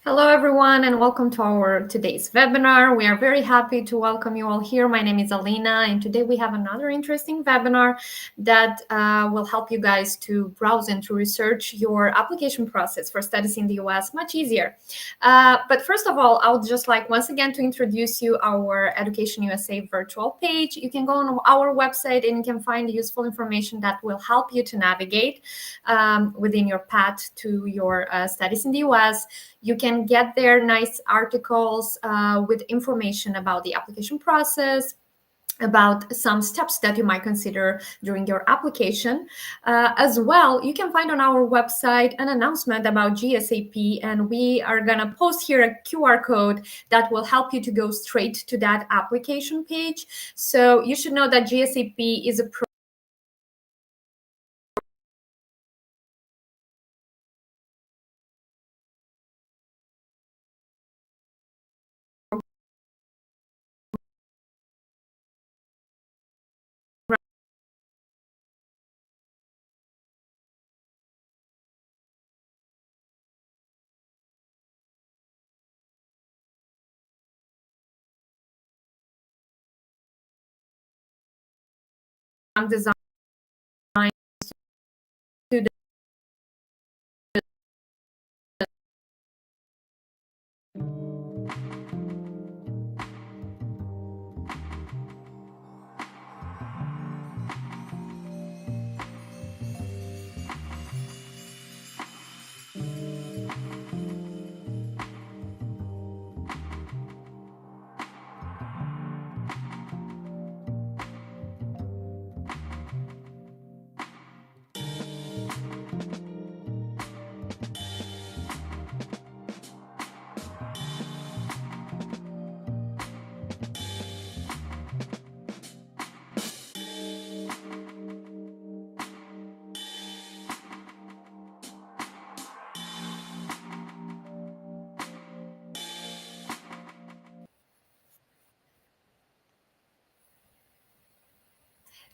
Hello, everyone, and welcome to our today's webinar. We are very happy to welcome you all here. My name is Alina, and today we have another interesting webinar that will help you guys to browse and to research your application process for studies in the US much easier. But first of all, I would just like once again to introduce you our Education USA virtual page. You can go on our website and you can find useful information that will help you to navigate within your path to your studies in the US. You can get there nice articles with information about the application process, about some steps that you might consider during your application. As well, you can find on our website an announcement about GSAP, and we are going to post here a QR code that will help you to go straight to that application page. So you should know that GSAP is a design to the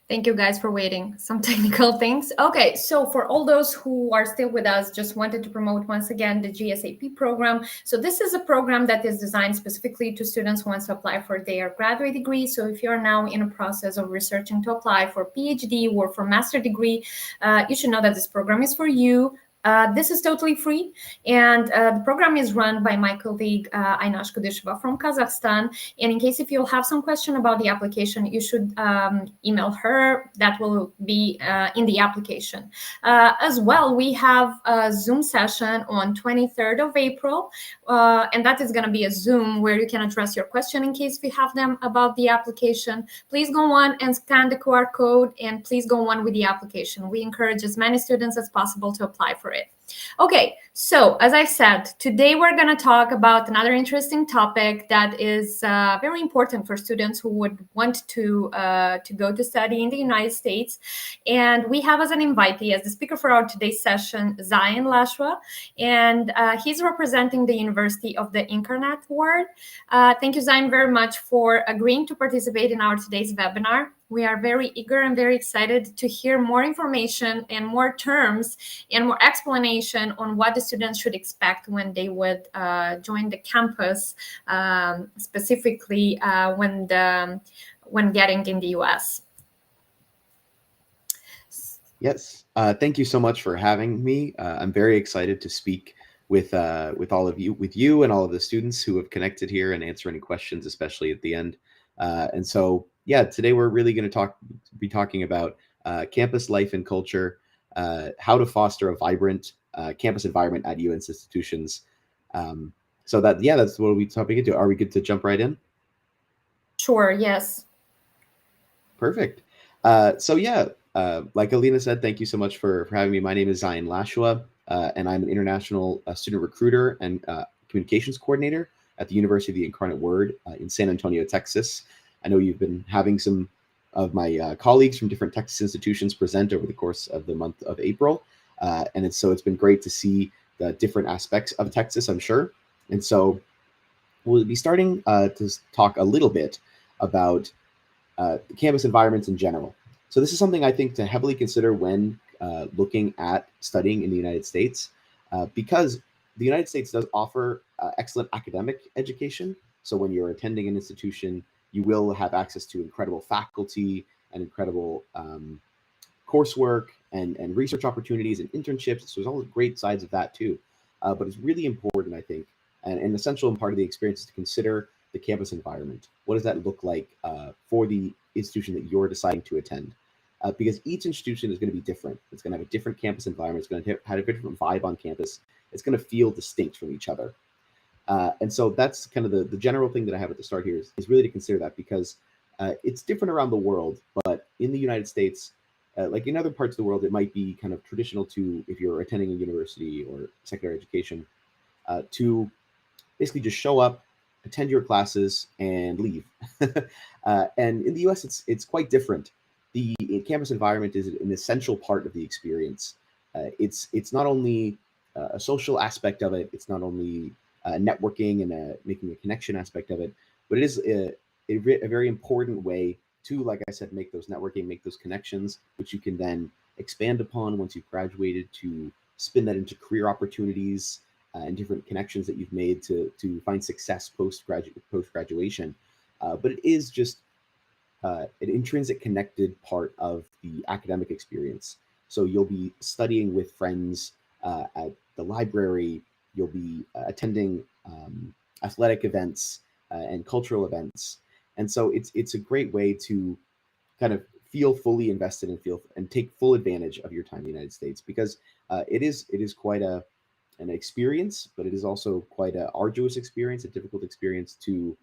Thank you guys for waiting. Some technical things. Okay, so for all those who are still with us, just wanted to promote once again the GSAP program. So this is a program that is designed specifically to students who want to apply for their graduate degree. So if you're now in a process of researching to apply for PhD or for master degree, you should know that this program is for you. This is totally free, and the program is run by my colleague Aynash Kudisheva from Kazakhstan. And in case if you'll have some question about the application, you should email her. That will be in the application. As well, we have a Zoom session on 23rd of April, and that is going to be a Zoom where you can address your question in case we have them about the application. Please go on and scan the QR code, and please go on with the application. We encourage as many students as possible to apply for it. Okay, so as I said, today we're going to talk about another interesting topic that is very important for students who would want to go to study in the United States. And we have as an invitee, as the speaker for our today's session, Zion Lashua, and he's representing the University of the Incarnate Word. Thank you, Zion, very much for agreeing to participate in our today's webinar. We are very eager and very excited to hear more information and more terms and more explanation on what the students should expect when they would join the campus, specifically when getting in the U.S. Yes, thank you so much for having me. I'm very excited to speak with all of you, with you and all of the students who have connected here and answer any questions, especially at the end. And so, yeah, today we're really going to be talking about campus life and culture, how to foster a vibrant campus environment at UN's institutions. So that's what we'll be talking into. Are we good to jump right in? Sure. Yes. Perfect. Like Alina said, thank you so much for having me. My name is Zion Lashua, and I'm an international student recruiter and communications coordinator at the University of the Incarnate Word in San Antonio, Texas. I know you've been having some of my colleagues from different Texas institutions present over the course of the month of April. And it's been great to see the different aspects of Texas, I'm sure. And so we'll be starting to talk a little bit about campus environments in general. So this is something I think to heavily consider when looking at studying in the United States, because the United States does offer excellent academic education. So when you're attending an institution, you will have access to incredible faculty and incredible coursework and research opportunities and internships. So there's all the great sides of that too. But it's really important, I think, and an essential part of the experience is to consider the campus environment. What does that look like for the institution that you're deciding to attend? Because each institution is going to be different. It's going to have a different campus environment. It's going to have a different vibe on campus. It's going to feel distinct from each other. And so that's kind of the general thing that I have at the start here is really to consider that, because it's different around the world. But in the United States, like in other parts of the world, it might be kind of traditional to, if you're attending a university or secondary education, to basically just show up, attend your classes, and leave. And in the US, it's quite different. The campus environment is an essential part of the experience. It's not only a social aspect of it, it's not only networking and making a connection aspect of it, but it is a very important way to, like I said, make those networking, make those connections, which you can then expand upon once you've graduated, to spin that into career opportunities and different connections that you've made to find success post graduation. But it is just an intrinsic connected part of the academic experience. So you'll be studying with friends at the library. You'll be attending athletic events and cultural events. And so it's a great way to kind of feel fully invested and take full advantage of your time in the United States, because it is quite an experience, but it is also quite an arduous experience, a difficult experience to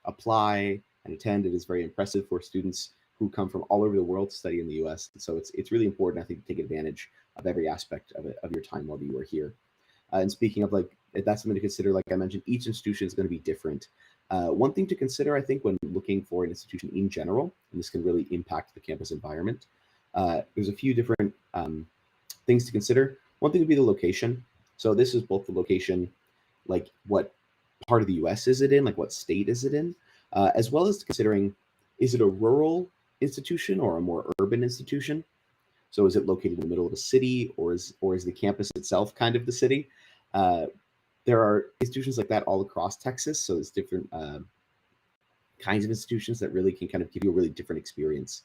apply and attend. It is very impressive for students who come from all over the world to study in the U.S. And so it's really important, I think, to take advantage of every aspect of your time while you are here. And speaking of, like, that's something to consider. Like I mentioned, each institution is going to be different. One thing to consider, I think, when looking for an institution in general, and this can really impact the campus environment, there's a few different things to consider. One thing would be the location. So this is both the location, like what part of the U.S. is it in, like what state is it in, as well as considering, is it a rural institution or a more urban institution? So is it located in the middle of a city, or is the campus itself kind of the city? There are institutions like that all across Texas. So there's different kinds of institutions that really can kind of give you a really different experience.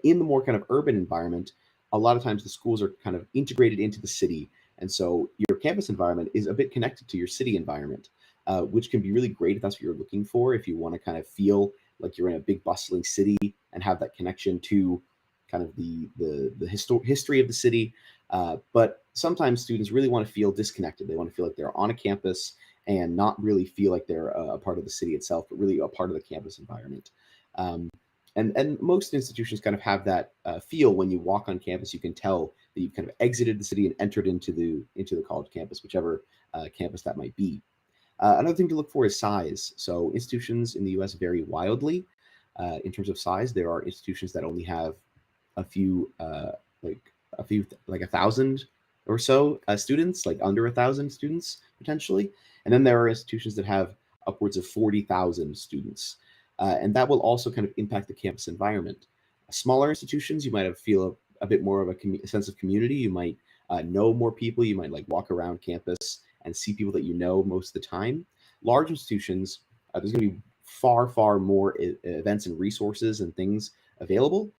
In the more kind of urban environment, a lot of times the schools are kind of integrated into the city, And so your campus environment is a bit connected to your city environment, which can be really great if that's what you're looking for. If you want to kind of feel like you're in a big bustling city and have that connection to kind of the history of the city. But sometimes students really want to feel disconnected. They want to feel like they're on a campus and not really feel like they're a part of the city itself, but really a part of the campus environment. Um, and most institutions kind of have that feel when you walk on campus. You can tell that you've kind of exited the city and entered into the college campus, whichever campus that might be. Another thing to look for is size. So institutions in the U.S. vary wildly in terms of size. There are institutions that only have a few, like 1,000 or so students, like under 1,000 students potentially, and then there are institutions that have upwards of 40,000 students, and that will also kind of impact the campus environment. Smaller institutions, you might have feel a bit more of a sense of community. You might know more people. You might like walk around campus and see people that you know most of the time. Large institutions, there's going to be far more events and resources and things available,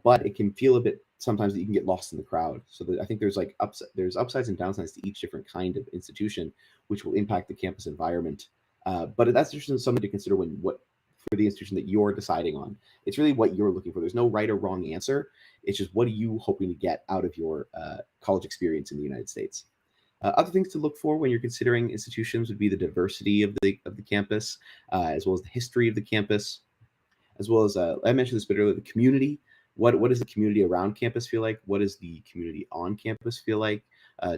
but it can feel a bit sometimes that you can get lost in the crowd. So I think there's like there's upsides and downsides to each different kind of institution, which will impact the campus environment. But that's just something to consider when for the institution that you're deciding on. It's really what you're looking for. There's no right or wrong answer. It's just what are you hoping to get out of your college experience in the United States. Other things to look for when you're considering institutions would be the diversity of the campus, as well as the history of the campus, as well as I mentioned this bit earlier, the community. What does the community around campus feel like? What does the community on campus feel like?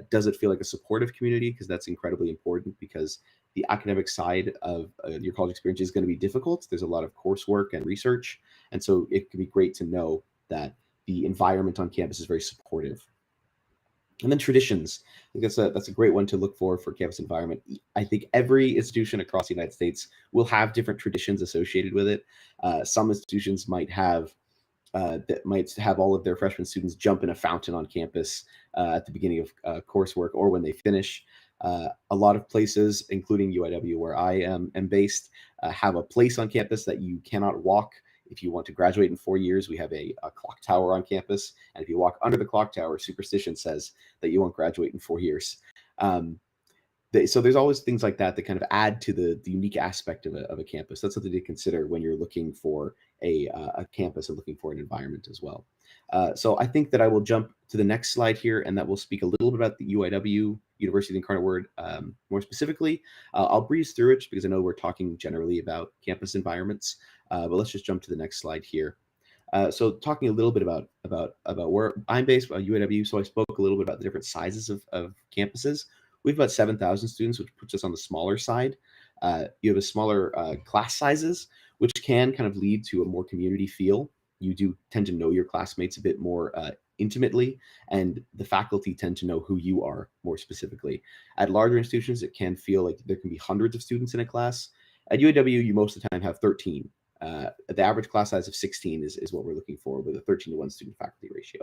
Does it feel like a supportive community? Because that's incredibly important, because the academic side of your college experience is going to be difficult. There's a lot of coursework and research, and so it can be great to know that the environment on campus is very supportive. And then traditions. I think that's a great one to look for campus environment. I think every institution across the United States will have different traditions associated with it. Some institutions might have all of their freshman students jump in a fountain on campus at the beginning of coursework or when they finish. A lot of places, including UIW, where I am based, have a place on campus that you cannot walk. If you want to graduate in 4 years, we have a clock tower on campus. And if you walk under the clock tower, superstition says that you won't graduate in 4 years. So there's always things like that kind of add to the unique aspect of a campus. That's something to consider when you're looking for a campus and looking for an environment as well. So I think that I will jump to the next slide here, and that will speak a little bit about the UIW, University of the Incarnate Word, more specifically. I'll breeze through it just because I know we're talking generally about campus environments, but let's just jump to the next slide here. So talking a little bit about where I'm based, UIW, so I spoke a little bit about the different sizes of campuses. We have about 7,000 students, which puts us on the smaller side. You have a smaller class sizes, which can kind of lead to a more community feel. You do tend to know your classmates a bit more intimately, and the faculty tend to know who you are more specifically. At larger institutions, it can feel like there can be hundreds of students in a class. At UAW, you most of the time have 13. The average class size of 16 is what we're looking for, with a 13-to-1 student faculty ratio.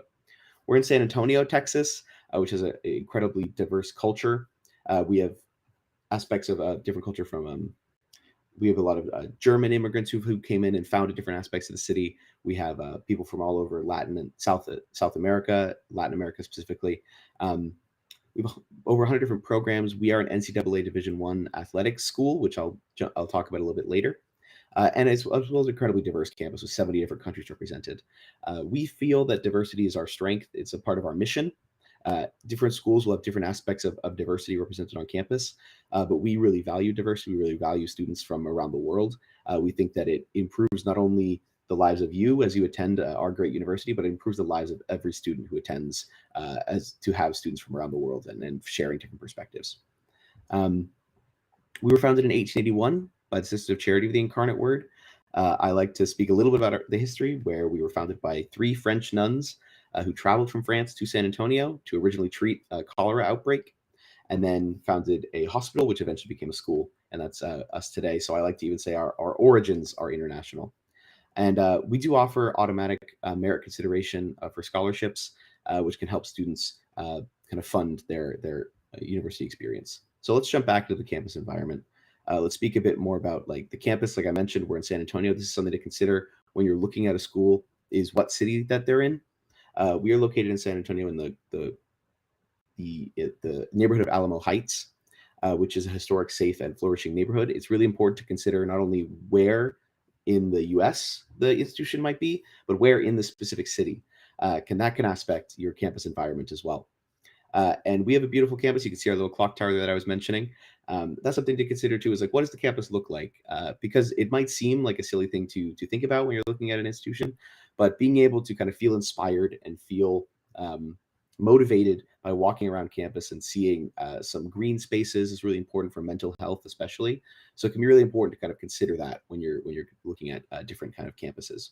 We're in San Antonio, Texas, which is an incredibly diverse culture. We have aspects of different culture from, we have a lot of German immigrants who came in and founded different aspects of the city. We have people from all over Latin and South America, Latin America specifically. We have over 100 different programs. We are an NCAA Division I athletics school, which I'll talk about a little bit later. And as well as an incredibly diverse campus with 70 different countries represented. We feel that diversity is our strength. It's a part of our mission. Different schools will have different aspects of diversity represented on campus, but we really value diversity. We really value students from around the world. We think that it improves not only the lives of you as you attend our great university, but it improves the lives of every student who attends, as to have students from around the world and sharing different perspectives. We were founded in 1881 by the Sisters of Charity of the Incarnate Word. I like to speak a little bit about the history, where we were founded by 3 French nuns who traveled from France to San Antonio to originally treat a cholera outbreak, and then founded a hospital, which eventually became a school, and that's us today. So I like to even say our origins are international. And we do offer automatic merit consideration for scholarships, which can help students kind of fund their university experience. So let's jump back to the campus environment. Let's speak a bit more about like the campus. Like I mentioned, we're in San Antonio. This is something to consider when you're looking at a school, is what city that they're in. We are located in San Antonio in the the neighborhood of Alamo Heights, which is a historic, safe, and flourishing neighborhood. It's really important to consider not only where in the U.S. the institution might be, but where in the specific city. That can aspect your campus environment as well. And we have a beautiful campus. You can see our little clock tower that I was mentioning. That's something to consider too. Is like, what does the campus look like? Because it might seem like a silly thing to think about when you're looking at an institution, but being able to kind of feel inspired and feel motivated by walking around campus and seeing some green spaces is really important for mental health, especially. So it can be really important to kind of consider that when you're looking at different kind of campuses.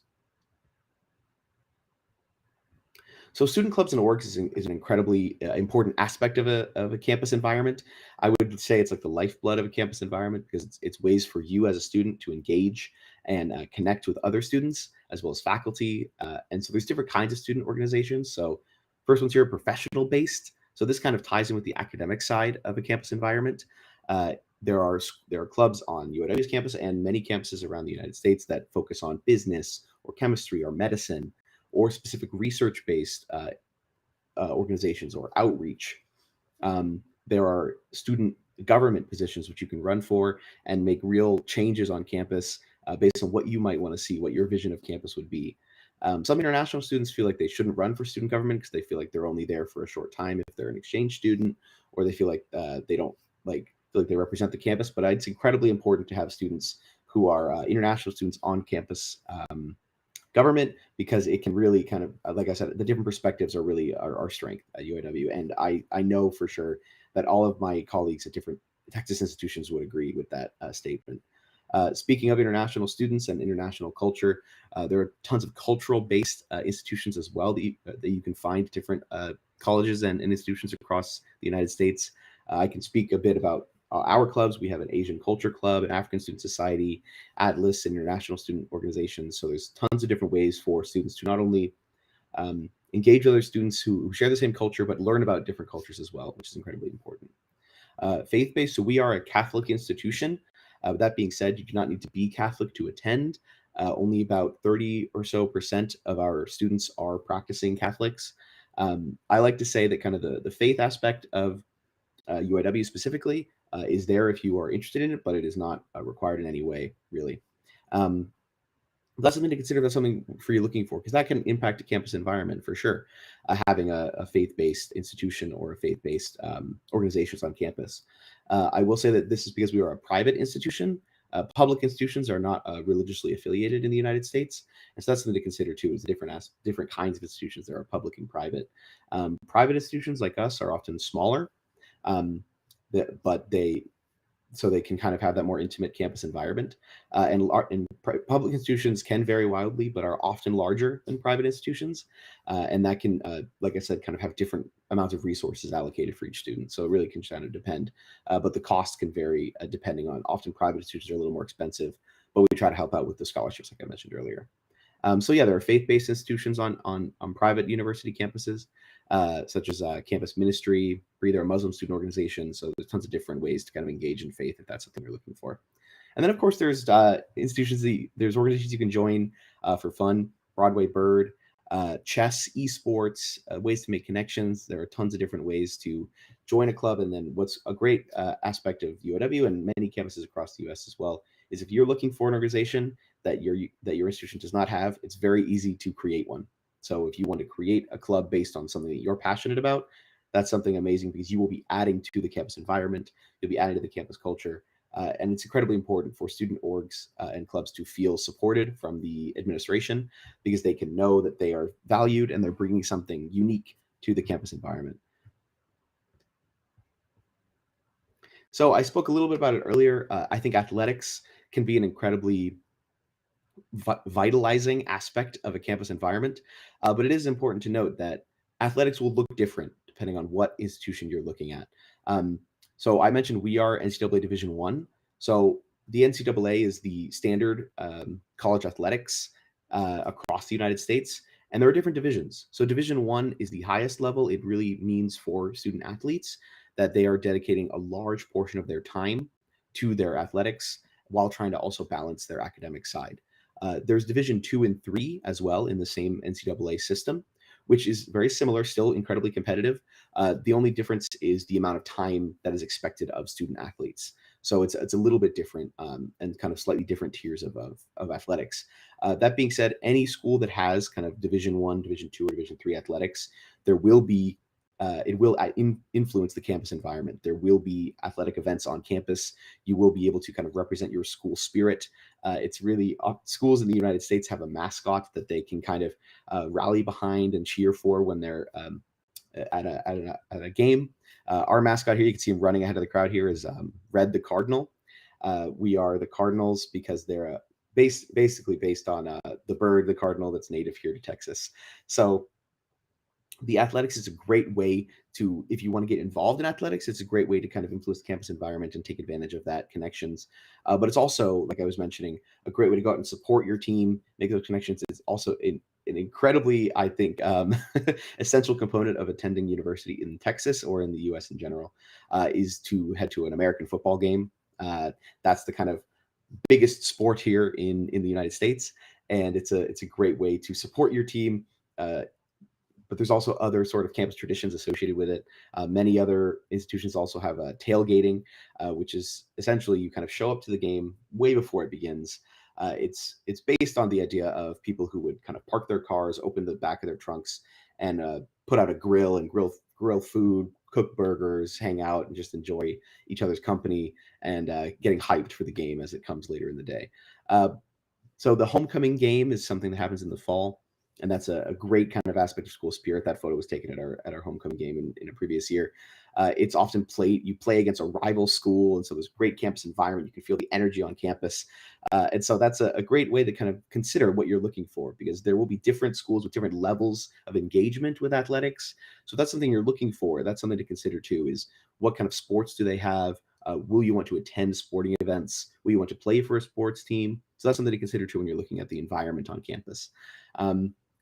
So student clubs and orgs is an incredibly important aspect of a campus environment. I would say it's like the lifeblood of a campus environment because it's ways for you as a student to engage and connect with other students as well as faculty. And so there's different kinds of student organizations. So first one's here professional based. So this kind of ties in with the academic side of a campus environment. There are clubs on UIW's campus and many campuses around the United States that focus on business or chemistry or medicine or specific research-based organizations or outreach. There are student government positions which you can run for and make real changes on campus based on what you might want to see, what your vision of campus would be. Some international students feel like they shouldn't run for student government because they feel like they're only there for a short time if they're an exchange student, or they feel like they don't feel like they represent the campus. But it's incredibly important to have students who are international students on campus government, because it can really kind of, like I said, the different perspectives are really our strength at UIW. And I know for sure that all of my colleagues at different Texas institutions would agree with that statement. Speaking of international students and international culture, there are tons of cultural-based institutions as well that you can find different colleges and institutions across the United States. I can speak a bit about our clubs. We have an Asian Culture Club, an African Student Society, Atlas, and international student organizations. So there's tons of different ways for students to not only engage with other students who share the same culture, but learn about different cultures as well, which is incredibly important. Faith-based, so we are a Catholic institution. With that being said, you do not need to be Catholic to attend. Only about 30% or so of our students are practicing Catholics. I like to say that kind of the faith aspect of UIW specifically is there if you are interested in it, but it is not required in any way, really. That's something to consider. That's something for you looking for, because that can impact a campus environment for sure. Having a faith-based institution or a faith-based organizations on campus. I will say that this is because we are a private institution. Public institutions are not religiously affiliated in the United States, and so that's something to consider too. Is different kinds of institutions. There are public and private. Private institutions like us are often smaller, but they can kind of have that more intimate campus environment. And public institutions can vary wildly, but are often larger than private institutions. And that can, like I said, kind of have different amounts of resources allocated for each student. So it really can kind of depend. But the cost can vary depending on, often private institutions are a little more expensive, but we try to help out with the scholarships, like I mentioned earlier. So yeah, there are faith-based institutions on private university campuses, such as campus ministry, there are Muslim student organizations. So there's tons of different ways to kind of engage in faith if that's something you're looking for. And then of course there's institutions, there's organizations you can join for fun, Broadway Bird, chess, esports, ways to make connections. There are tons of different ways to join a club. And then what's a great aspect of UOW and many campuses across the US as well is if you're looking for an organization that your institution does not have, it's very easy to create one. So if you want to create a club based on something that you're passionate about, that's something amazing, because you will be adding to the campus environment, you'll be adding to the campus culture, and it's incredibly important for student orgs and clubs to feel supported from the administration, because they can know that they are valued and they're bringing something unique to the campus environment. So I spoke a little bit about it earlier. I think athletics can be an incredibly vitalizing aspect of a campus environment. But it is important to note that athletics will look different depending on what institution you're looking at. So I mentioned we are NCAA Division I. So the NCAA is the standard college athletics across the United States. And there are different divisions. So Division I is the highest level. It really means for student athletes that they are dedicating a large portion of their time to their athletics while trying to also balance their academic side. There's Division II and III as well in the same NCAA system, which is very similar, still incredibly competitive. The only difference is the amount of time that is expected of student athletes. So it's a little bit different, and kind of slightly different tiers of athletics. That being said, any school that has kind of Division I, Division II, or Division III athletics, there will be it will influence the campus environment. There will be athletic events on campus. You will be able to kind of represent your school spirit. It's really schools in the United States have a mascot that they can kind of rally behind and cheer for when they're at a game. Our mascot here, you can see him running ahead of the crowd here, is Red the Cardinal. We are the Cardinals because they're basically based on the bird, the cardinal, that's native here to Texas. So the athletics is a great way to, if you want to get involved in athletics, it's a great way to kind of influence the campus environment and take advantage of that connections. But it's also, like I was mentioning, a great way to go out and support your team, make those connections. It's also an incredibly, I think, essential component of attending university in Texas or in the U.S. in general, is to head to an American football game. That's the kind of biggest sport here in the United States, and it's a great way to support your team. But there's also other sort of campus traditions associated with it. Many other institutions also have tailgating, which is essentially you kind of show up to the game way before it begins. It's based on the idea of people who would kind of park their cars, open the back of their trunks, and put out a grill and grill food, cook burgers, hang out, and just enjoy each other's company, and getting hyped for the game as it comes later in the day. So the homecoming game is something that happens in the fall, and that's a great kind of aspect of school spirit. That photo was taken at our homecoming game in a previous year. It's often played, you play against a rival school, and so there's great campus environment. You can feel the energy on campus. And so that's a great way to kind of consider what you're looking for, because there will be different schools with different levels of engagement with athletics. So that's something you're looking for. That's something to consider too, is what kind of sports do they have? Will you want to attend sporting events? Will you want to play for a sports team? So that's something to consider too when you're looking at the environment on campus.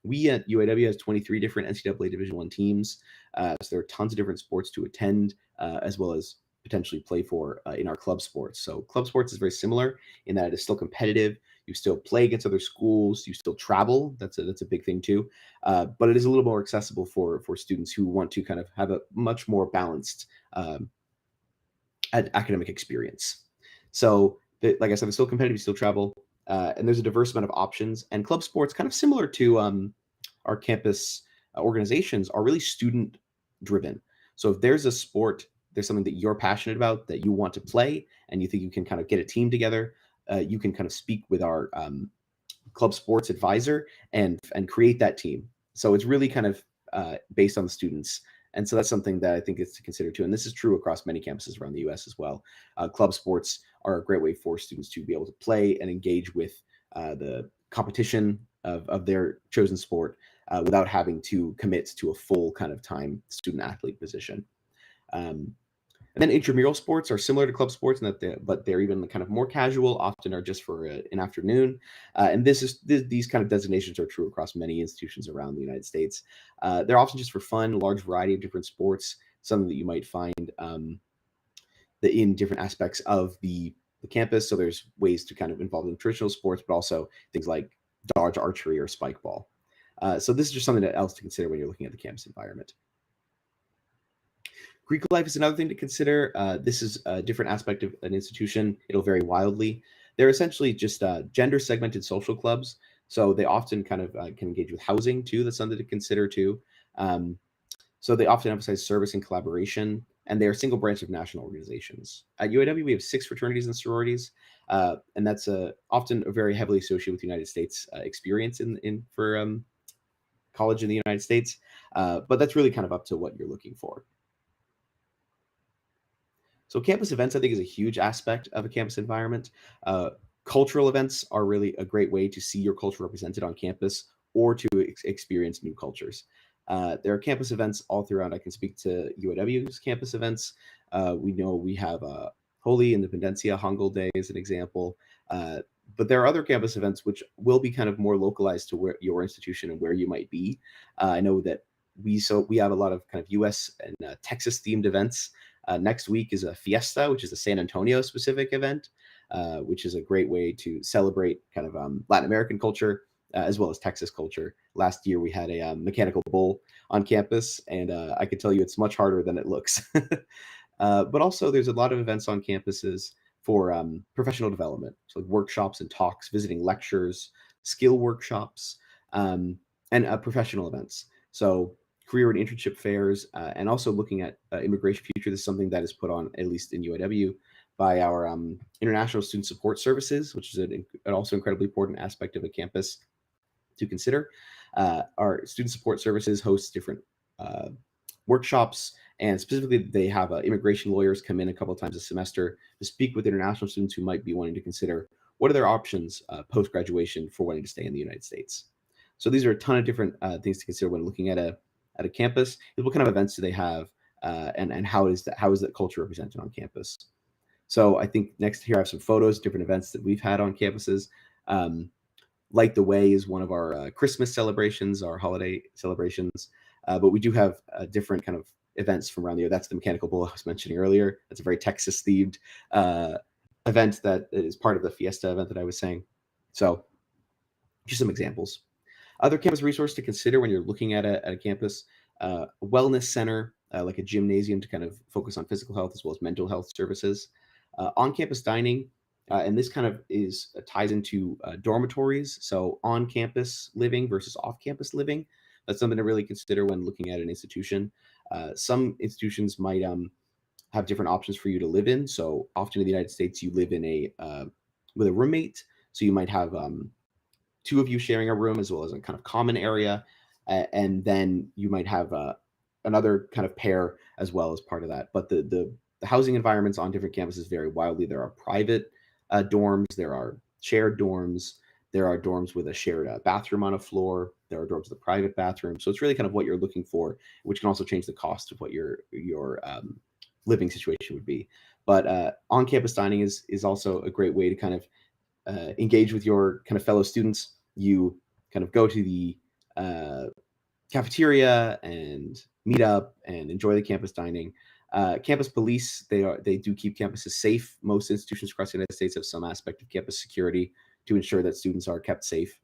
We at UAW has 23 different NCAA Division I teams. So there are tons of different sports to attend, as well as potentially play for in our club sports. So club sports is very similar in that it is still competitive. You still play against other schools. You still travel. That's a big thing too. But it is a little more accessible for students who want to kind of have a much more balanced academic experience. So, like I said, it's still competitive. You still travel. And there's a diverse amount of options. And club sports, kind of similar to our campus organizations, are really student driven. So if there's a sport, there's something that you're passionate about that you want to play, and you think you can kind of get a team together, you can kind of speak with our club sports advisor and create that team. So it's really kind of based on the students. And so that's something that I think is to consider too. And this is true across many campuses around the US as well. Club sports are a great way for students to be able to play and engage with the competition of their chosen sport without having to commit to a full kind of time student athlete position. And then intramural sports are similar to club sports in that but they're even kind of more casual, often are just for an afternoon. And these kind of designations are true across many institutions around the United States. They're often just for fun, a large variety of different sports, something that you might find in different aspects of the campus. So there's ways to kind of involve in traditional sports, but also things like dodge, archery, or spike ball. So this is just something else to consider when you're looking at the campus environment. Greek life is another thing to consider. This is a different aspect of an institution. It'll vary wildly. They're essentially just gender segmented social clubs. So they often kind of can engage with housing too. That's something to consider too. So they often emphasize service and collaboration, and they're a single branch of national organizations. At UAW, we have 6 fraternities and sororities, and that's often a very heavily associated with the United States experience for college in the United States. But that's really kind of up to what you're looking for. So campus events, I think, is a huge aspect of a campus environment. Cultural events are really a great way to see your culture represented on campus or to experience new cultures. There are campus events all throughout. I can speak to UAW's campus events. We know we have Holy Independencia, Hangul Day as an example. But there are other campus events which will be kind of more localized to where your institution and where you might be. I know that we have a lot of kind of US and Texas themed events. Next week is a Fiesta, which is a San Antonio specific event, which is a great way to celebrate kind of Latin American culture. as well as Texas culture. Last year, we had a mechanical bull on campus, and I can tell you it's much harder than it looks. But also, there's a lot of events on campuses for professional development, so like workshops and talks, visiting lectures, skill workshops, and professional events. So career and internship fairs, and also looking at immigration future. This is something that is put on, at least in UIW, by our International Student Support Services, which is an also incredibly important aspect of a campus to consider. Our student support services host different workshops, and specifically they have immigration lawyers come in a couple of times a semester to speak with international students who might be wanting to consider what are their options post-graduation for wanting to stay in the United States. So these are a ton of different things to consider when looking at a campus. What kind of events do they have, and how is that culture represented on campus? So I think next here I have some photos, different events that we've had on campuses. Light the Way is one of our Christmas celebrations, our holiday celebrations. But we do have different kind of events from around the year. That's the mechanical bull I was mentioning earlier. That's a very Texas themed event that is part of the Fiesta event that I was saying. So just some examples. Other campus resource to consider when you're looking at a campus, a wellness center, like a gymnasium to kind of focus on physical health as well as mental health services. On-campus dining, and this kind of ties into dormitories. So on-campus living versus off-campus living. That's something to really consider when looking at an institution. Some institutions might have different options for you to live in. So often in the United States, you live in with a roommate. So you might have two of you sharing a room as well as a kind of common area, and then you might have another kind of pair as well as part of that. But the housing environments on different campuses vary wildly. There are private dorms, there are shared dorms, there are dorms with a shared bathroom on a floor, there are dorms with a private bathroom. So it's really kind of what you're looking for, which can also change the cost of what your living situation would be. But on-campus dining is also a great way to kind of engage with your kind of fellow students. You kind of go to the cafeteria and meet up and enjoy the campus dining. Campus police, they do keep campuses safe. Most institutions across the United States have some aspect of campus security to ensure that students are kept safe.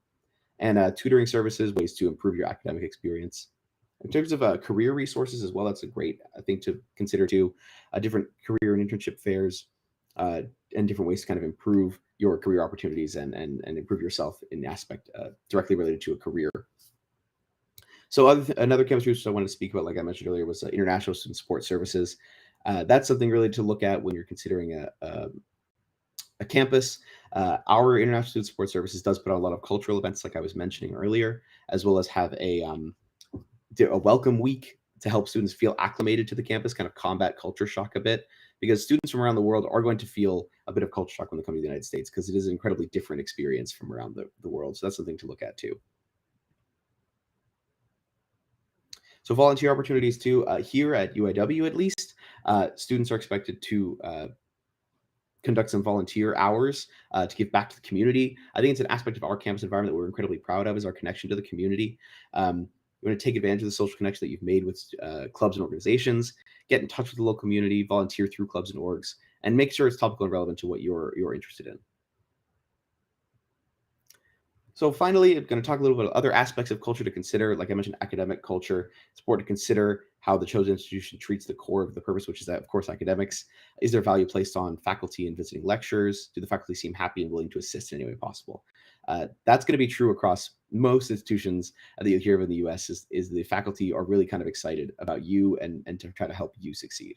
And tutoring services, ways to improve your academic experience. In terms of career resources as well, that's a great thing to consider too. Different career and internship fairs, and different ways to kind of improve your career opportunities and improve yourself in the aspect directly related to a career. So another campus resource I wanted to speak about, like I mentioned earlier, was International Student Support Services. That's something really to look at when you're considering a campus. Our International Student Support Services does put on a lot of cultural events, like I was mentioning earlier, as well as have a welcome week to help students feel acclimated to the campus, kind of combat culture shock a bit, because students from around the world are going to feel a bit of culture shock when they come to the United States, because it is an incredibly different experience from around the world. So that's something to look at too. So volunteer opportunities too. Here at UIW, at least, students are expected to conduct some volunteer hours to give back to the community. I think it's an aspect of our campus environment that we're incredibly proud of, is our connection to the community. You want to take advantage of the social connection that you've made with clubs and organizations, get in touch with the local community, volunteer through clubs and orgs, and make sure it's topical and relevant to what you're interested in. So finally, I'm going to talk a little bit about other aspects of culture to consider. Like I mentioned, academic culture. It's important to consider how the chosen institution treats the core of the purpose, which is, of course, academics. Is there value placed on faculty and visiting lectures? Do the faculty seem happy and willing to assist in any way possible? That's going to be true across most institutions that you hear of in the U.S. Is the faculty are really kind of excited about you and to try to help you succeed.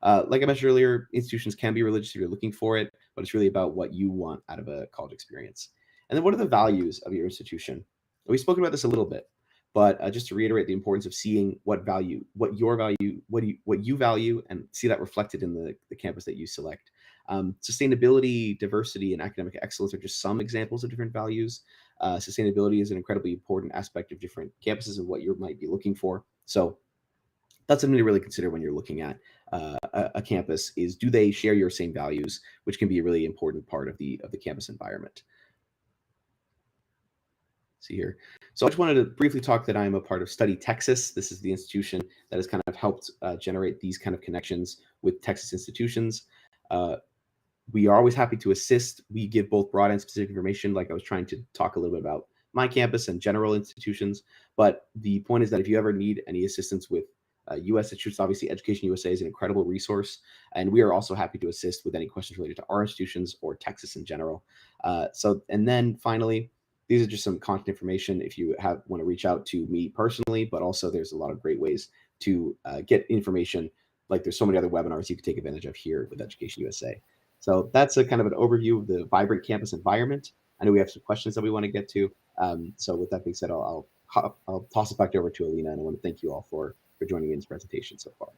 Like I mentioned earlier, institutions can be religious if you're looking for it, but it's really about what you want out of a college experience. And then what are the values of your institution? We've spoken about this a little bit, but just to reiterate the importance of seeing what you value, and see that reflected in the campus that you select. Sustainability, diversity, and academic excellence are just some examples of different values. Sustainability is an incredibly important aspect of different campuses and what you might be looking for. So that's something to really consider when you're looking at a campus, is do they share your same values, which can be a really important part of the campus environment. See here. So I just wanted to briefly talk that I'm a part of Study Texas. This is the institution that has kind of helped generate these kind of connections with Texas institutions. We are always happy to assist. We give both broad and specific information. Like I was trying to talk a little bit about my campus and general institutions. But the point is that if you ever need any assistance with U.S. institutions, obviously Education USA is an incredible resource, and we are also happy to assist with any questions related to our institutions or Texas in general. And then finally, these are just some contact information if you want to reach out to me personally, but also there's a lot of great ways to get information. Like there's so many other webinars you can take advantage of here with Education USA. So that's a kind of an overview of the vibrant campus environment. I know we have some questions that we want to get to. So with that being said, I'll toss it back over to Alina, and I want to thank you all for joining me in this presentation so far.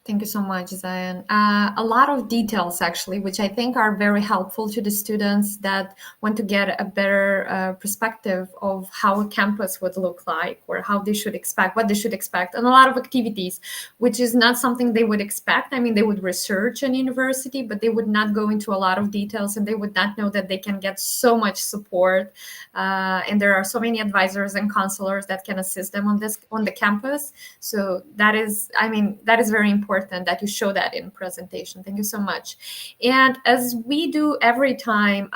Thank you so much, Zion. A lot of details, actually, which I think are very helpful to the students that want to get a better perspective of how a campus would look like, or how they should expect, what they should expect, and a lot of activities, which is not something they would expect. I mean, they would research an university, but they would not go into a lot of details, and they would not know that they can get so much support. And there are so many advisors and counselors that can assist them on the campus. So that is very important that you show that in presentation. Thank you so much. And as we do every time,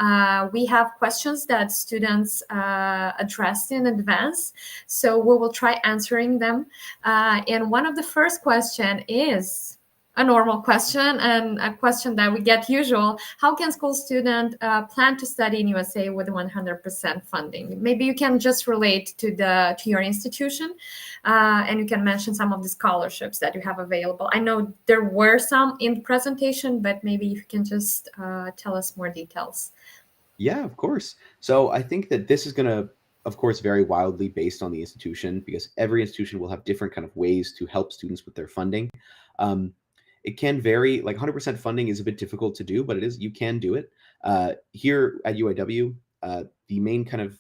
we have questions that students addressed in advance. So we will try answering them. And one of the first question is a normal question, and a question that we get usual: how can school student plan to study in USA with 100% funding? Maybe you can just relate to your institution, and you can mention some of the scholarships that you have available. I know there were some in the presentation, but maybe you can just tell us more details. Yeah, of course. So I think that this is going to, of course, vary wildly based on the institution, because every institution will have different kind of ways to help students with their funding. It can vary. Like 100% funding is a bit difficult to do, but you can do it. Here at UIW, the main kind of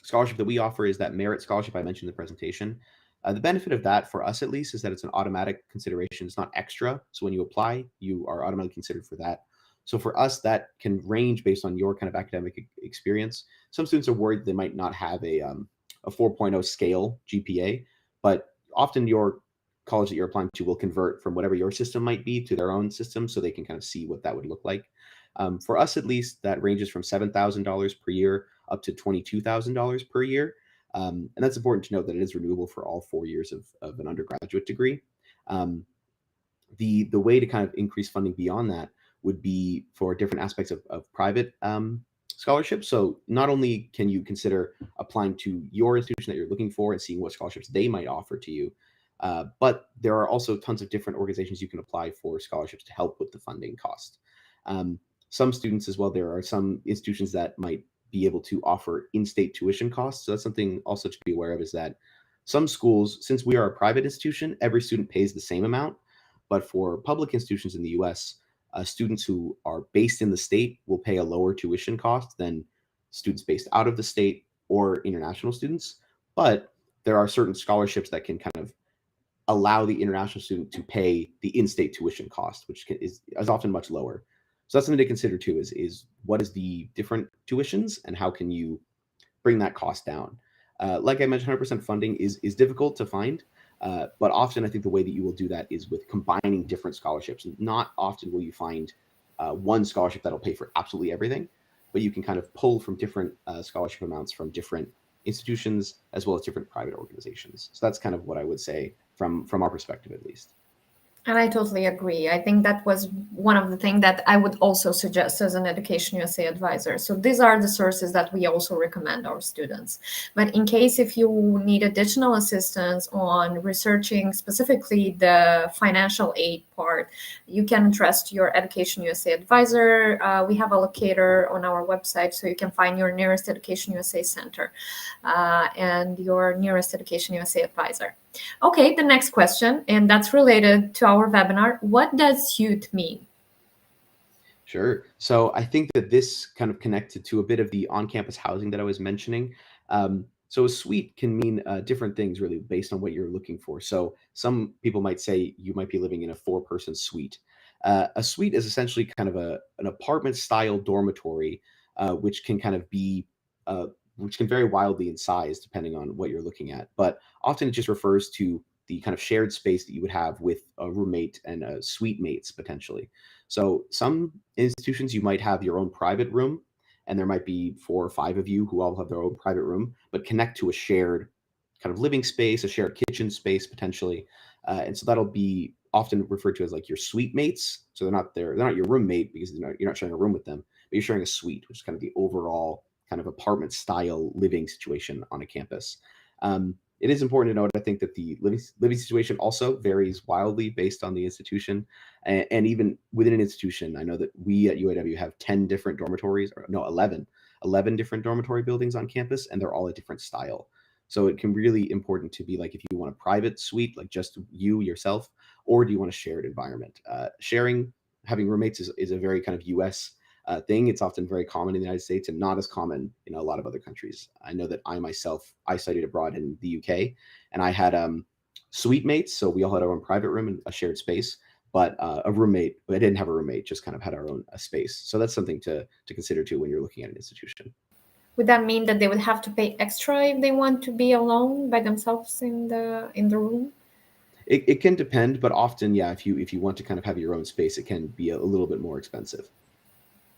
scholarship that we offer is that merit scholarship I mentioned in the presentation. The benefit of that, for us at least, is that it's an automatic consideration. It's not extra. So when you apply, you are automatically considered for that. So for us, that can range based on your kind of academic experience. Some students are worried they might not have a 4.0 scale GPA, but often your college that you're applying to will convert from whatever your system might be to their own system, so they can kind of see what that would look like. For us, at least, that ranges from $7,000 per year up to $22,000 per year. And that's important to note that it is renewable for all 4 years of an undergraduate degree. The way to kind of increase funding beyond that would be for different aspects of private scholarships. So not only can you consider applying to your institution that you're looking for and seeing what scholarships they might offer to you, but there are also tons of different organizations you can apply for scholarships to help with the funding cost. Some students as well, there are some institutions that might be able to offer in-state tuition costs. So that's something also to be aware of, is that some schools, since we are a private institution, every student pays the same amount. But for public institutions in the US, students who are based in the state will pay a lower tuition cost than students based out of the state or international students. But there are certain scholarships that can kind of allow the international student to pay the in-state tuition cost, which is often much lower. So that's something to consider too, is what is the different tuitions and how can you bring that cost down? Like I mentioned, 100% funding is difficult to find, but often I think the way that you will do that is with combining different scholarships. Not often will you find one scholarship that'll pay for absolutely everything, but you can kind of pull from different scholarship amounts from different institutions as well as different private organizations. So that's kind of what I would say from our perspective, at least. And I totally agree. I think that was one of the things that I would also suggest as an Education USA advisor. So these are the sources that we also recommend our students. But in case if you need additional assistance on researching specifically the financial aid part, you can trust your Education USA advisor. We have a locator on our website, so you can find your nearest Education USA center and your nearest Education USA advisor. Okay, the next question, and that's related to our webinar. What does youth mean? Sure. So I think that this kind of connected to a bit of the on-campus housing that I was mentioning. So a suite can mean different things really based on what you're looking for. So some people might say you might be living in a 4-person suite. A suite is essentially kind of an apartment-style dormitory, which can kind of be which can vary wildly in size depending on what you're looking at. But often it just refers to the kind of shared space that you would have with a roommate and suite mates potentially. So some institutions, you might have your own private room, and there might be 4 or 5 of you who all have their own private room, but connect to a shared kind of living space, a shared kitchen space potentially. And so that'll be often referred to as like your suite mates. So they're not your roommate because you're not sharing a room with them, but you're sharing a suite, which is kind of the overall kind of apartment style living situation on a campus. It is important to note, I think, that the living situation also varies wildly based on the institution. And even within an institution, I know that we at UAW have 10 different dormitories, or no, 11 different dormitory buildings on campus, and they're all a different style. So it can really important to be like, if you want a private suite, like just you yourself, or do you want a shared environment? Having roommates is a very kind of US thing. It's often very common in the United States and not as common in a lot of other countries. I know that I studied abroad in the UK, and I had suite mates. So we all had our own private room and a shared space, but a roommate, I didn't have a roommate, just kind of had our own space. So that's something to consider too when you're looking at an institution. Would that mean that they would have to pay extra if they want to be alone by themselves in the room? It can depend, but often, yeah, if you want to kind of have your own space, it can be a little bit more expensive.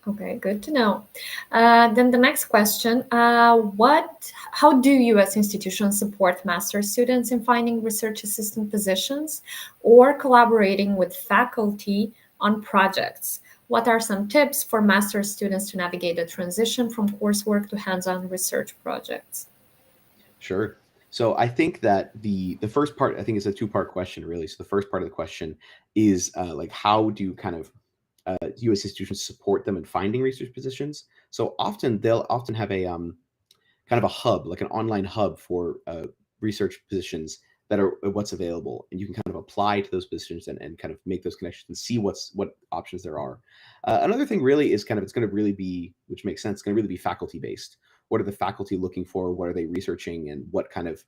Okay, good to know. Then the next question: How do U.S. institutions support master students in finding research assistant positions or collaborating with faculty on projects? What are some tips for master students to navigate the transition from coursework to hands-on research projects? Sure. So I think that the first part, I think, is a two-part question, really. So the first part of the question is like, how do kind of U.S. institutions support them in finding research positions? So often they'll often have a kind of a hub, like an online hub for research positions that are what's available, and you can kind of apply to those positions and kind of make those connections and see what options there are. Another thing really is kind of, it's going to really be, which makes sense, it's going to really be faculty based. What are the faculty looking for? What are they researching, and what kind of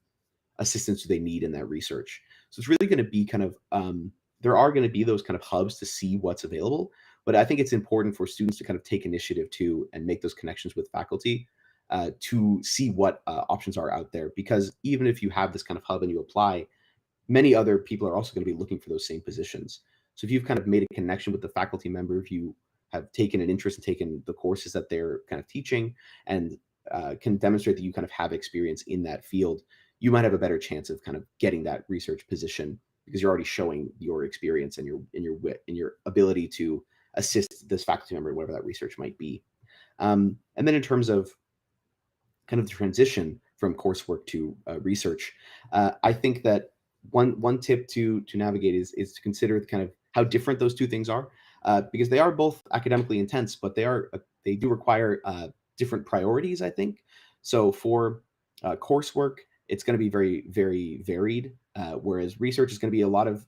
assistance do they need in that research? So it's really going to be kind of there are going to be those kind of hubs to see what's available, but I think it's important for students to kind of take initiative to and make those connections with faculty to see what options are out there. Because even if you have this kind of hub and you apply, many other people are also going to be looking for those same positions. So if you've kind of made a connection with the faculty member, if you have taken an interest in taking the courses that they're kind of teaching, and can demonstrate that you kind of have experience in that field, you might have a better chance of kind of getting that research position because you're already showing your experience and your ability to assist this faculty member in whatever that research might be. And then in terms of kind of the transition from coursework to research, I think that one tip to navigate is to consider the kind of how different those two things are, because they are both academically intense, but they do require different priorities, I think. So for coursework, it's going to be very, very varied, whereas research is going to be a lot of.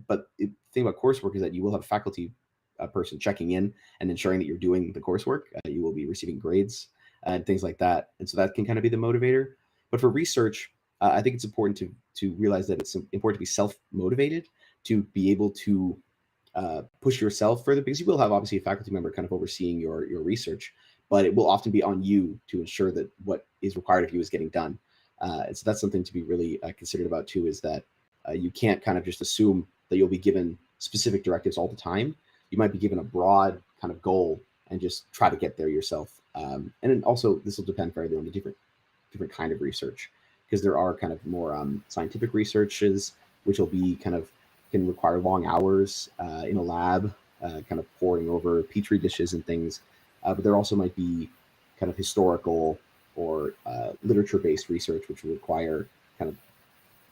But the thing about coursework is that you will have a faculty person checking in and ensuring that you're doing the coursework. You will be receiving grades and things like that, and so that can kind of be the motivator. But for research, I think it's important to realize that it's important to be self motivated, to be able to push yourself further, because you will have obviously a faculty member kind of overseeing your research, but it will often be on you to ensure that what is required of you is getting done. And so that's something to be really considered about too, is that you can't kind of just assume that you'll be given specific directives all the time. You might be given a broad kind of goal and just try to get there yourself. And then also this will depend very on the different kind of research, because there are kind of more scientific researches, which will be kind of can require long hours in a lab, kind of poring over petri dishes and things. But there also might be kind of historical or literature-based research, which will require kind of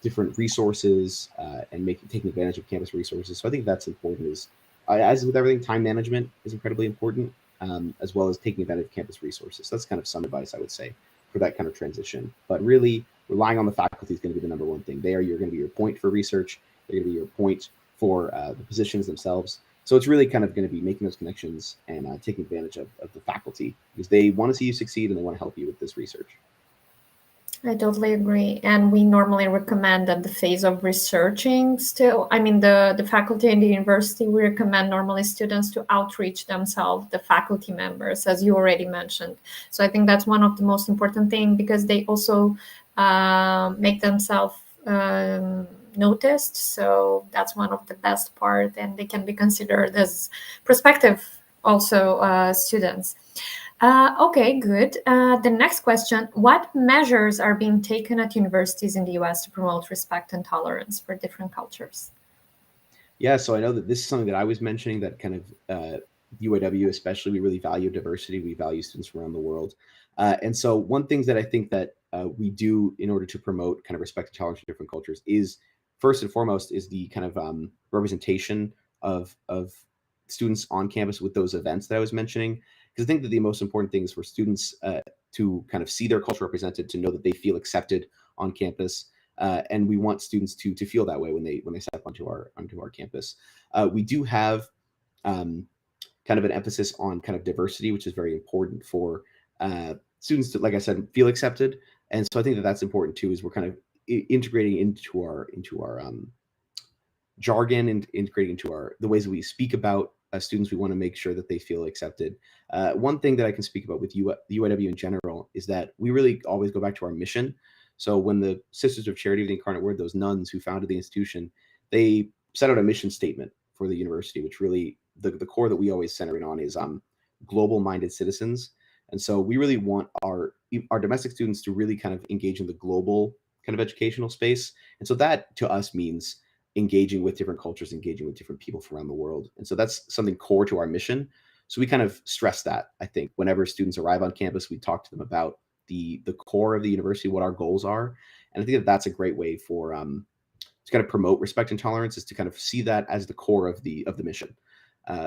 different resources and taking advantage of campus resources. So I think that's important. As with everything, time management is incredibly important, as well as taking advantage of campus resources. So that's kind of some advice I would say for that kind of transition. But really, relying on the faculty is going to be the number one thing. You're going to be your point for research. They're going to be your point for the positions themselves. So it's really kind of going to be making those connections and taking advantage of the faculty, because they want to see you succeed and they want to help you with this research. I totally agree. And we normally recommend at the phase of researching still, I mean, the faculty in the university, we recommend normally students to outreach themselves, the faculty members, as you already mentioned. So I think that's one of the most important things, because they also make themselves noticed. So that's one of the best part, and they can be considered as prospective also students. Okay, good. The next question: what measures are being taken at universities in the U.S. to promote respect and tolerance for different cultures? Yeah, so I know that this is something that I was mentioning that kind of UAW especially, we really value diversity. We value students from around the world. And so one thing that I think that we do in order to promote kind of respect and tolerance for different cultures is first and foremost is the kind of representation of students on campus with those events that I was mentioning. Because I think that the most important thing is for students to kind of see their culture represented, to know that they feel accepted on campus, and we want students to feel that way when they step onto our campus. We do have kind of an emphasis on kind of diversity, which is very important for students to, like I said, feel accepted. And so I think that that's important too. Is we're kind of integrating into our jargon and integrating into our the ways that we speak about students. We want to make sure that they feel accepted. One thing that I can speak about with the UIW in general is that we really always go back to our mission. So when the Sisters of Charity of the Incarnate Word, those nuns who founded the institution, they set out a mission statement for the university, which really the core that we always center in on is global minded citizens. And so we really want our domestic students to really kind of engage in the global kind of educational space. And so that to us means engaging with different cultures, engaging with different people from around the world. And so that's something core to our mission. So we kind of stress that. I think whenever students arrive on campus, we talk to them about the core of the university, what our goals are. And I think that that's a great way for to kind of promote respect and tolerance, is to kind of see that as the core of the mission.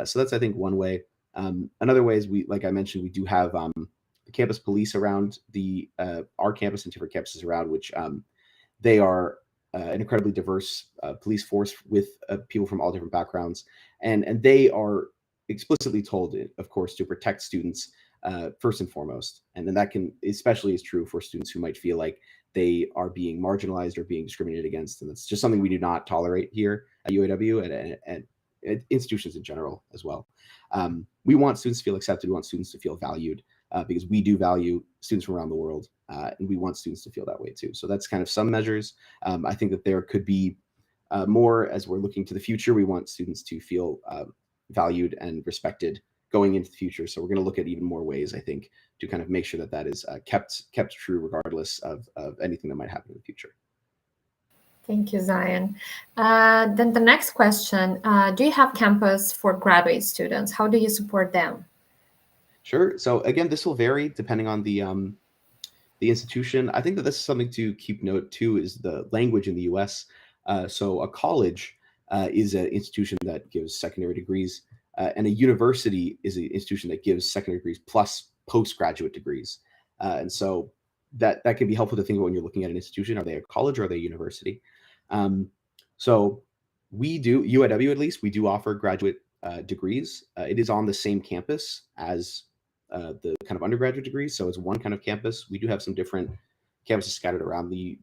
So that's, I think, one way. Another way is, we, like I mentioned, we do have the campus police around the our campus and different campuses around, which they are an incredibly diverse police force with people from all different backgrounds, and they are explicitly told, of course, to protect students first and foremost. And then that can especially is true for students who might feel like they are being marginalized or being discriminated against, and that's just something we do not tolerate here at UAW and institutions in general as well. We want students to feel accepted. We want students to feel valued, because we do value students from around the world, and we want students to feel that way too. So that's kind of some measures. I think that there could be more as we're looking to the future. We want students to feel valued and respected going into the future. So we're going to look at even more ways, I think, to kind of make sure that that is kept true, regardless of anything that might happen in the future. Thank you, Zion. Then the next question: do you have campus for graduate students? How do you support them? Sure. So again, this will vary depending on the institution. I think that this is something to keep note too, is the language in the U.S. So a college is an institution that gives secondary degrees, and a university is an institution that gives secondary degrees plus postgraduate degrees. And so that can be helpful to think about when you're looking at an institution. Are they a college or are they a university? Um, so we do, UIW at least, we do offer graduate degrees. It is on the same campus as the kind of undergraduate degrees. So it's one kind of campus. We do have some different campuses scattered around the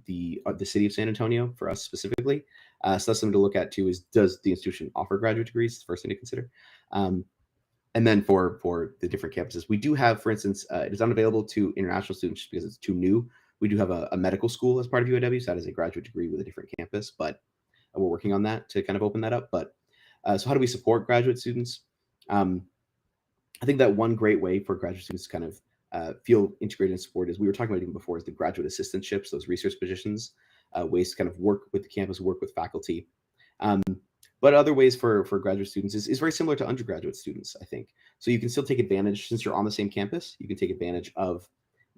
city of San Antonio for us specifically. So that's something to look at too. Is, does the institution offer graduate degrees? It's the first thing to consider. And then for the different campuses, we do have, for instance, it is unavailable to international students just because it's too new. We do have a medical school as part of UIW, so that is a graduate degree with a different campus, but we're working on that to kind of open that up. But so how do we support graduate students? I think that one great way for graduate students to kind of feel integrated and supported, as we were talking about even before, is the graduate assistantships, those research positions, ways to kind of work with the campus, work with faculty. Um, but other ways for graduate students is very similar to undergraduate students, I think. So you can still take advantage, since you're on the same campus, you can take advantage of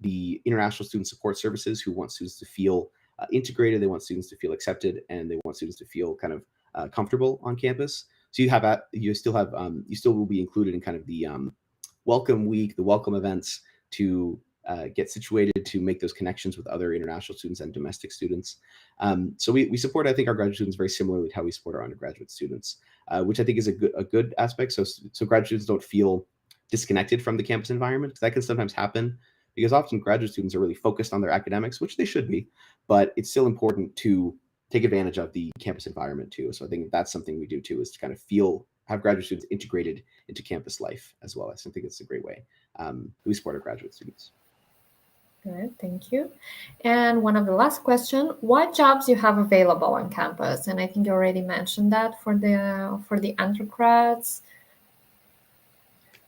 the international student support services, who want students to feel integrated, they want students to feel accepted, and they want students to feel kind of comfortable on campus. So you still will be included in kind of the welcome week, the welcome events, to get situated, to make those connections with other international students and domestic students. So we support, I think, our graduate students very similarly to how we support our undergraduate students, which I think is a good aspect. So graduate students don't feel disconnected from the campus environment, because that can sometimes happen, because often graduate students are really focused on their academics, which they should be, but it's still important to take advantage of the campus environment too. So I think that's something we do too, is to kind of have graduate students integrated into campus life as well. I think it's a great way we support our graduate students. Good, thank you. And one of the last question: what jobs you have available on campus? And I think you already mentioned that for the undergrads.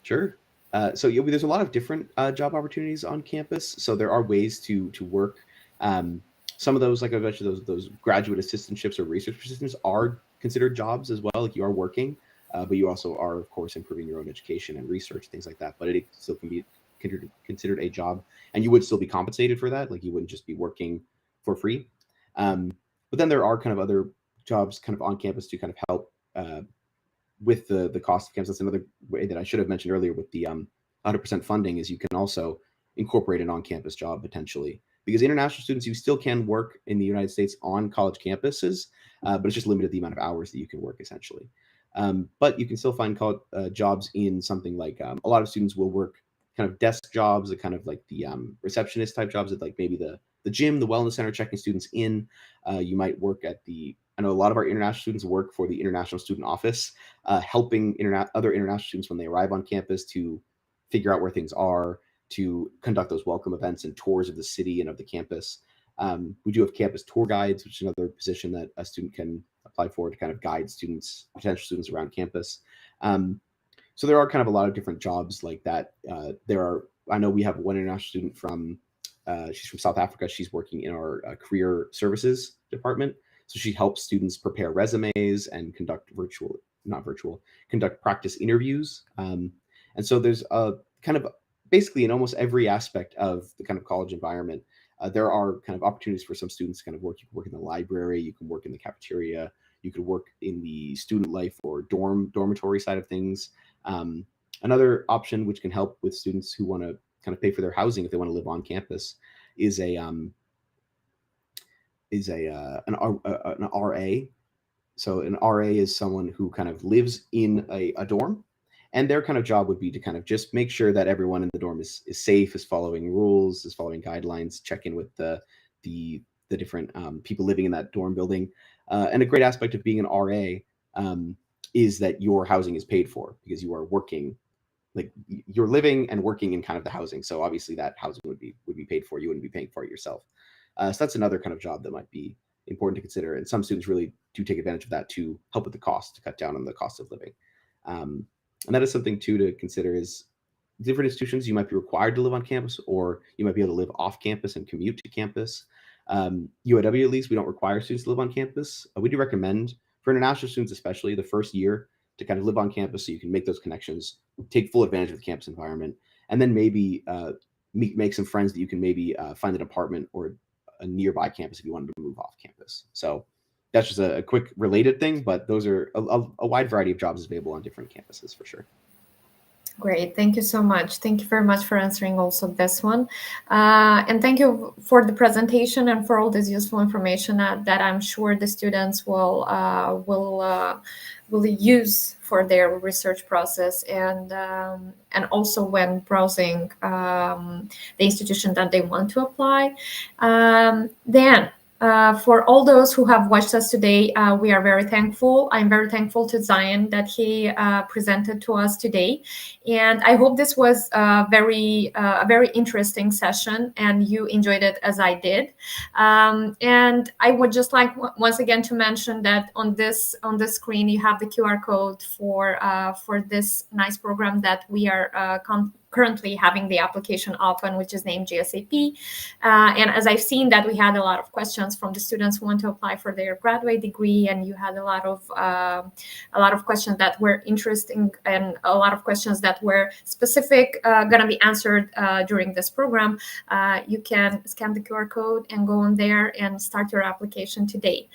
Sure. There's a lot of different job opportunities on campus. So there are ways to work. Um, some of those, like I mentioned, those graduate assistantships or research assistants are considered jobs as well. Like you are working, but you also are, of course, improving your own education and research, things like that. But it still can be considered a job, and you would still be compensated for that. Like you wouldn't just be working for free. Um, but then there are kind of other jobs kind of on campus to kind of help with the cost of campus. That's another way that I should have mentioned earlier with the 100% funding is you can also incorporate an on-campus job potentially, because international students, you still can work in the United States on college campuses, but it's just limited the amount of hours that you can work essentially. But you can still find jobs in something like a lot of students will work kind of desk jobs, the kind of like the receptionist type jobs at like maybe the gym, the wellness center, checking students in. You might work at I know a lot of our international students work for the International Student Office, helping other international students when they arrive on campus to figure out where things are, to conduct those welcome events and tours of the city and of the campus. We do have campus tour guides, which is another position that a student can apply for to kind of guide potential students around campus. So there are kind of a lot of different jobs like that. I know we have one international student she's from South Africa. She's working in our career services department. So she helps students prepare resumes and conduct practice interviews. And so there's a kind of basically in almost every aspect of the kind of college environment, there are kind of opportunities for some students to kind of work. You can work in the library, you can work in the cafeteria, you could work in the student life or dormitory side of things. Another option which can help with students who want to kind of pay for their housing if they want to live on campus is an RA. So an RA is someone who kind of lives in a dorm, and their kind of job would be to kind of just make sure that everyone in the dorm is safe, is following rules, is following guidelines, check in with the different people living in that dorm building. And a great aspect of being an RA is that your housing is paid for because you are working, like you're living and working in kind of the housing. So obviously that housing would be paid for. You wouldn't be paying for it yourself. So that's another kind of job that might be important to consider. And some students really do take advantage of that to help with the cost, to cut down on the cost of living. And that is something too to consider is different institutions, you might be required to live on campus, or you might be able to live off campus and commute to campus. UIW, at least, we don't require students to live on campus. We do recommend for international students, especially the first year, to kind of live on campus so you can make those connections, take full advantage of the campus environment, and then maybe make some friends that you can maybe find an apartment or a nearby campus if you wanted to move off campus. So that's just a quick related thing, but those are a wide variety of jobs available on different campuses for sure. Great. Thank you so much. Thank you very much for answering also this one. And thank you for the presentation and for all this useful information that I'm sure the students will use for their research process and also when browsing the institution that they want to apply. Then, for all those who have watched us today, we are very thankful. I'm very thankful to Zion that he presented to us today. And I hope this was a very interesting session and you enjoyed it as I did. And I would just like once again to mention that on this screen, you have the QR code for this nice program that we are currently having the application open, which is named GSAP. And as I've seen that we had a lot of questions from the students who want to apply for their graduate degree, and you had a lot of questions that were interesting and a lot of questions that were specific, going to be answered during this program. You can scan the QR code and go on there and start your application today.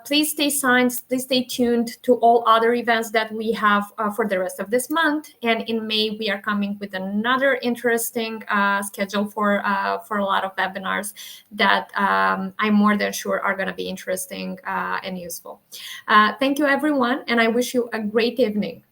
Please stay signed, please stay tuned to all other events that we have for the rest of this month. And in May, we are coming with another interesting schedule for a lot of webinars that I'm more than sure are going to be interesting and useful. Thank you, everyone, and I wish you a great evening.